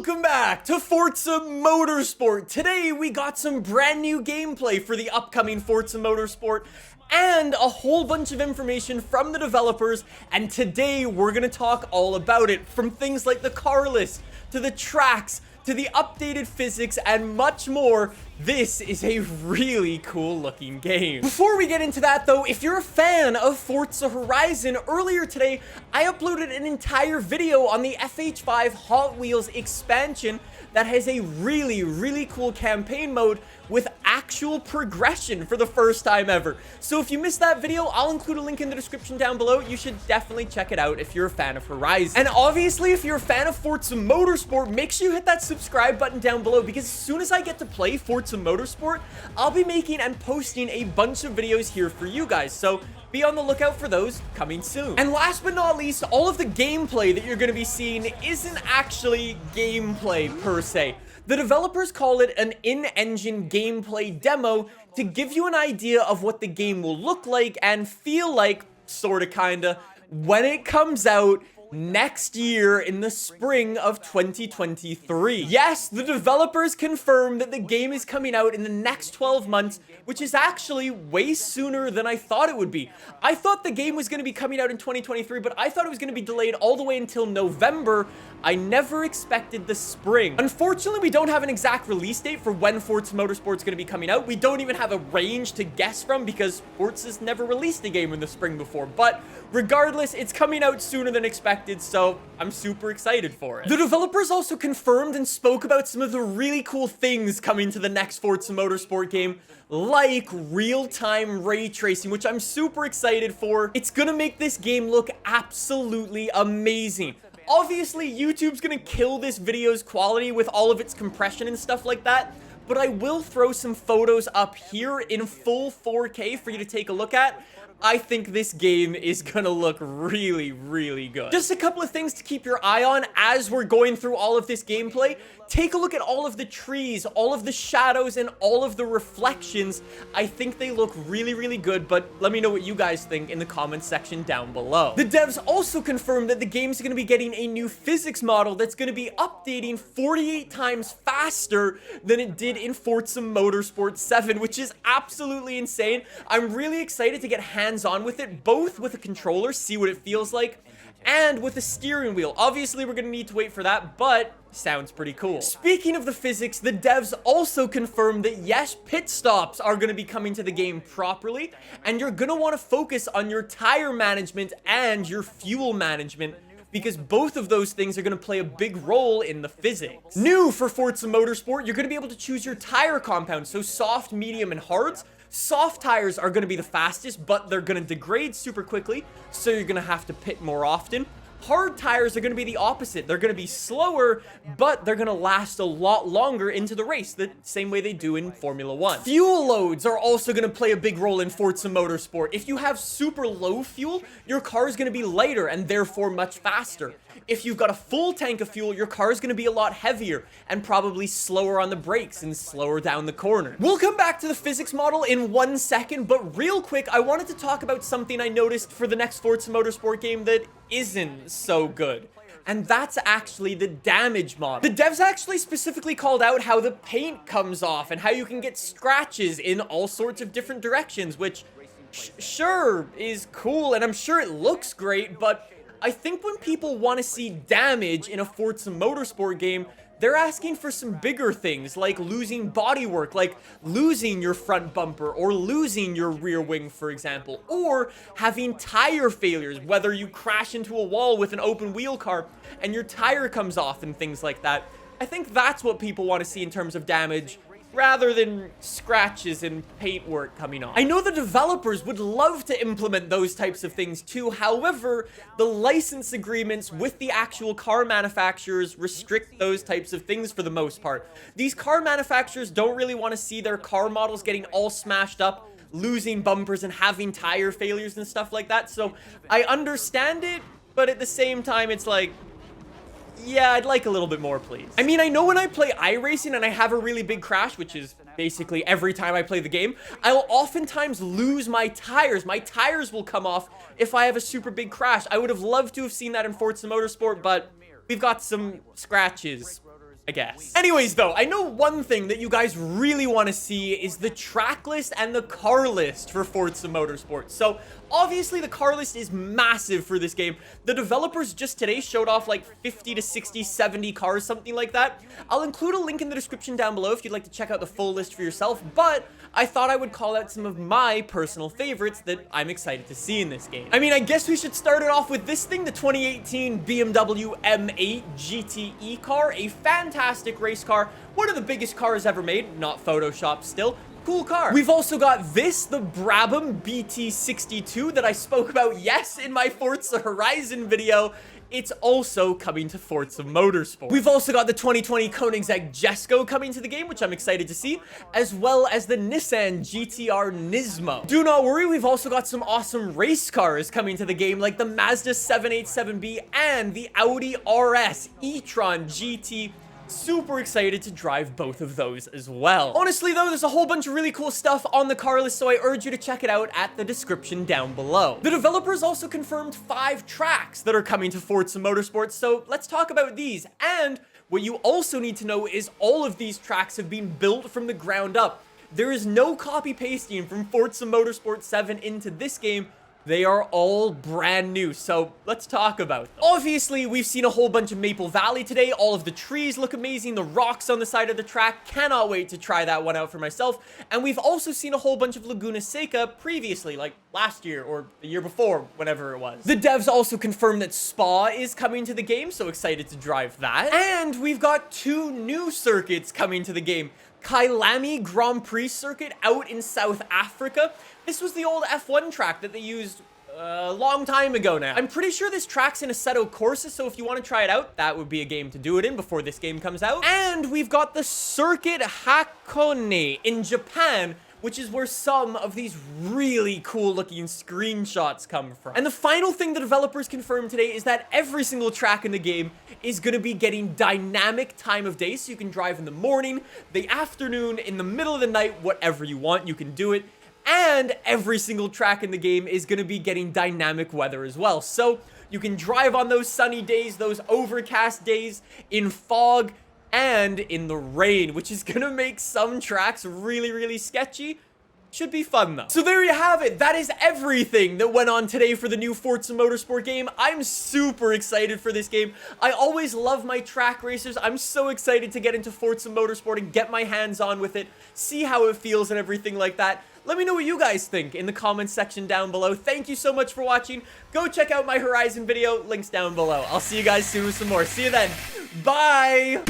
Welcome back to Forza Motorsport. Today we got some brand new gameplay for the upcoming Forza Motorsport and a whole bunch of information from the developers, and today we're gonna talk all about it, from things like the car list to the tracks to the updated physics and much more. This is a really cool looking game. Before we get into that though, if you're a fan of Forza Horizon, earlier today I uploaded an entire video on the FH5 Hot Wheels expansion that has a really cool campaign mode with actual progression for the first time ever. So if you missed that video, I'll include a link in the description down below. You should definitely check it out if you're a fan of Horizon. And obviously, if you're a fan of Forza Motorsport, make sure you hit that subscribe button down below, because as soon as I get to play Forza Motorsport, I'll be making and posting a bunch of videos here for you guys. So be on the lookout for those coming soon. And last but not least, all of the gameplay that you're going to be seeing isn't actually gameplay per se. The developers call it an in-engine gameplay demo to give you an idea of what the game will look like and feel like, sorta kinda, when it comes out next year in the spring of 2023. Yes, the developers confirmed that the game is coming out in the next 12 months, which is actually way sooner than I thought it would be. I thought the game was going to be coming out in 2023, but I thought it was going to be delayed all the way until November. I never expected the spring. Unfortunately, we don't have an exact release date for when Forza Motorsport is going to be coming out. We don't even have a range to guess from because Forza's never released a game in the spring before. But regardless, it's coming out sooner than expected, so I'm super excited for it. The developers also confirmed and spoke about some of the really cool things coming to the next Forza Motorsport game, like real-time ray tracing, which I'm super excited for. It's gonna make this game look absolutely amazing. Obviously, YouTube's gonna kill this video's quality with all of its compression and stuff like that, but I will throw some photos up here in full 4K for you to take a look at. I think this game is gonna look really good. Just a couple of things to keep your eye on as we're going through all of this gameplay. Take a look at all of the trees, all of the shadows, and all of the reflections. I think they look really good, but let me know what you guys think in the comments section down below. The devs also confirmed that the game's gonna be getting a new physics model that's gonna be updating 48 times faster than it did in Forza Motorsport 7, which is absolutely insane. I'm really excited to get hands-on with it, both with a controller, see what it feels like, and with a steering wheel. Obviously, we're gonna need to wait for that, but sounds pretty cool. Speaking of the physics, the devs also confirmed that yes, pit stops are gonna be coming to the game properly, and you're gonna wanna focus on your tire management and your fuel management, because both of those things are going to play a big role in the physics. New for Forza Motorsport, you're going to be able to choose your tire compound, so soft, medium, and hards. Soft tires are going to be the fastest, but they're going to degrade super quickly, so you're going to have to pit more often. Hard tires are going to be the opposite. They're going to be slower, but they're going to last a lot longer into the race, the same way they do in Formula 1. Fuel loads are also going to play a big role in Forza Motorsport. If you have super low fuel, your car is going to be lighter and therefore much faster. If you've got a full tank of fuel, your car is going to be a lot heavier and probably slower on the brakes and slower down the corner. We'll come back to the physics model in 1 second, but real quick, I wanted to talk about something I noticed for the next Forza Motorsport game that isn't so good. And that's actually the damage model. The devs actually specifically called out how the paint comes off and how you can get scratches in all sorts of different directions, which sure is cool, and I'm sure it looks great, but I think when people want to see damage in a Forza Motorsport game, they're asking for some bigger things, like losing bodywork, like losing your front bumper or losing your rear wing, for example, or having tire failures, whether you crash into a wall with an open wheel car and your tire comes off and things like that. I think that's what people want to see in terms of damage, rather than scratches and paintwork coming off. I know the developers would love to implement those types of things too. However, the license agreements with the actual car manufacturers restrict those types of things for the most part. These car manufacturers don't really want to see their car models getting all smashed up, losing bumpers and having tire failures and stuff like that. So I understand it, but at the same time, it's like, yeah, I'd like a little bit more, please. I mean, I know when I play iRacing and I have a really big crash, which is basically every time I play the game, I'll oftentimes lose my tires. My tires will come off if I have a super big crash. I would have loved to have seen that in Forza Motorsport, but we've got some scratches I guess. Anyways, though, I know one thing that you guys really want to see is the track list and the car list for Forza Motorsport. So, obviously, the car list is massive for this game. The developers just today showed off like 50 to 60, 70 cars, something like that. I'll include a link in the description down below if you'd like to check out the full list for yourself, but I thought I would call out some of my personal favorites that I'm excited to see in this game. I mean, I guess we should start it off with this thing, the 2018 BMW M8 GTE car, a fantastic race car, one of the biggest cars ever made, not Photoshopped still. Cool car. We've also got this, the Brabham BT62 that I spoke about, yes, in my Forza Horizon video. It's also coming to Forza Motorsport. We've also got the 2020 Koenigsegg Jesko coming to the game, which I'm excited to see, as well as the Nissan GT-R Nismo. Do not worry, we've also got some awesome race cars coming to the game, like the Mazda 787B and the Audi RS e-tron GT. Super excited to drive both of those as well. Honestly, though, there's a whole bunch of really cool stuff on the car list, so I urge you to check it out at the description down below. The developers also confirmed 5 tracks that are coming to Forza Motorsport, so let's talk about these. And what you also need to know is all of these tracks have been built from the ground up. There is no copy pasting from Forza Motorsport 7 into this game. They are all brand new, so let's talk about them. Obviously, we've seen a whole bunch of Maple Valley today. All of the trees look amazing. The rocks on the side of the track. Cannot wait to try that one out for myself. And we've also seen a whole bunch of Laguna Seca previously, like last year or the year before, whenever it was. The devs also confirmed that Spa is coming to the game, so excited to drive that. And we've got 2 new circuits coming to the game. Kailami Grand Prix circuit out in South Africa. This was the old F1 track that they used a long time ago now. I'm pretty sure this track's in Assetto Corsa, so if you want to try it out, that would be a game to do it in before this game comes out. And we've got the Circuit Hakone in Japan, which is where some of these really cool looking screenshots come from. And the final thing the developers confirmed today is that every single track in the game is going to be getting dynamic time of day, so you can drive in the morning, the afternoon, in the middle of the night, whatever you want, you can do it. And every single track in the game is going to be getting dynamic weather as well. So you can drive on those sunny days, those overcast days, in fog, and in the rain, which is gonna make some tracks really, really sketchy. Should be fun, though. So there you have it. That is everything that went on today for the new Forza Motorsport game. I'm super excited for this game. I always love my track racers. I'm so excited to get into Forza Motorsport and get my hands on with it, see how it feels and everything like that. Let me know what you guys think in the comments section down below. Thank you so much for watching. Go check out my Horizon video. Links down below. I'll see you guys soon with some more. See you then. Bye!